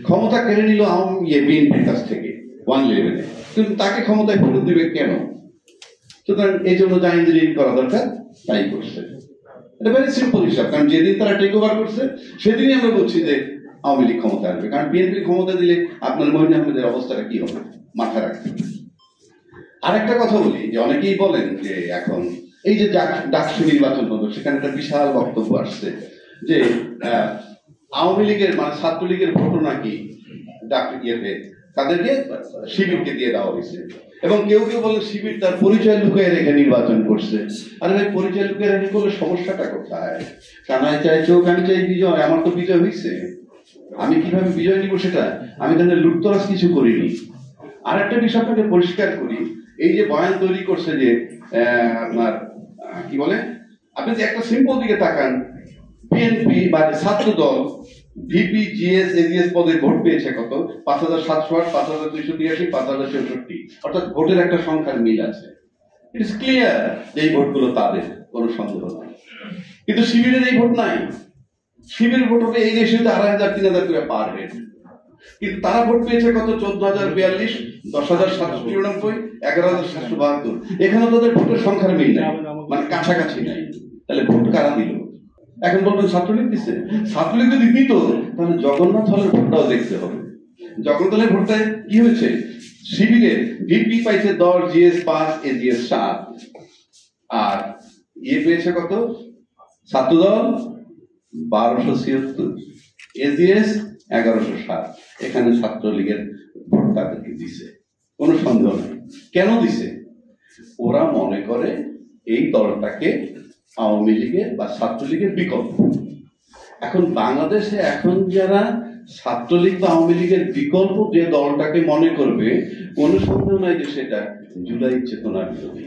ক্ষমতা কেড়ে নিল বিএনপির কাছ থেকে 111-এ, কিন্তু তাকে ক্ষমতায় ফেরত দিবে কেন? সুতরাং এই জন্য যা ইঞ্জিনিয়ারিং করা দরকার তাই করছে। এটা ভেরি সিম্পল হিসাব, কারণ যেদিন তারা টেক ওভার করছে সেদিনই আমরা বলছি যে আওয়ামী লীগ ক্ষমতা আসবে, কারণ বিএনপি ক্ষমতা দিলে আপনার মহিন আহমেদের অবস্থাটা কি হবে মাথা রাখতে হবে। আরেকটা কথা বলি, যে অনেকেই বলেন যে এখন এই যে ডাকসু নির্বাচন হলো, সেখানে একটা বিশাল বক্তব্য আসছে যে আওয়ামী লীগের মানে ছাত্রলীগের ভোটও নাকি তাদেরকে শিবিরকে দিয়ে দেওয়া হয়েছে, এবং কেউ কেউ বলেন শিবির তার পরিচয় লুকিয়ে রেখে নির্বাচন করছে। আরে ভাই, পরিচয় লুকিয়ে রেখে করলে সমস্যাটা কোথায়? কানায় চাই চোখ, আমি চাই বিজয়, আমার তো বিজয় হয়েছে, আমি কিভাবে বিজয় নিব সেটা, আমি তাহলে লুটতরাজ কিছু করিনি। আর একটা বিষয় আপনাকে পরিষ্কার করি, এই যে বয়ান তৈরি করছে যে আপনার কি বলে, আপনি যে একটা সিম্পল দিকে তাকান, বিএনপি বা ছাত্র দল ভিপি জিএস এজিএস পদে ভোট পেয়েছে কত? 5708, 5283, 5064, অর্থাৎ ভোটের একটা সংখ্যার মিল আছে। ইট ইজ ক্লিয়ার যে এই ভোটগুলো তাদের, কোনো সন্দেহ নাই। কিন্তু শিবিরের এই ভোট নাই। শিবিরের ভোট হবে এই দেশে 4000 3000 করে পার হেড, কিন্তু তারা ভোট পেয়েছে কত? 14042, 10793, 11772। এখানে তাদের ভোটের সংখ্যার মিল নাই, মানে কাছাকাছি নাই। তাহলে ভোট কারা দিল? এখন বলবেন ছাত্রলীগ দিচ্ছে। ছাত্রলীগ যদি দিত তাহলে জগন্নাথ হলের ভোটটাও দেখতে হবে। জগন্নাথ হলের ভোটটায় কি হয়েছে? শিবিরে ভিপি পাইছে 10, জিএস 5, এজিএস 7, আর পেয়েছে কত? ছাত্রদল 1276, এজিএস 1107। এখানে ছাত্রলীগের ভোট তাদেরকে দিছে, কোনো সন্দেহ নেই। কেন দিছে? ওরা মনে করে এই দলটাকে আওয়ামী লীগের বা ছাত্রলীগের বিকল্প। এখন বাংলাদেশে এখন যারা ছাত্রলীগ বা আওয়ামী লীগের বিকল্প যে দলটাকে মনে করবে, কোনো সন্দেহ নাই যে সেটা জুলাই চেতনার বিরোধী।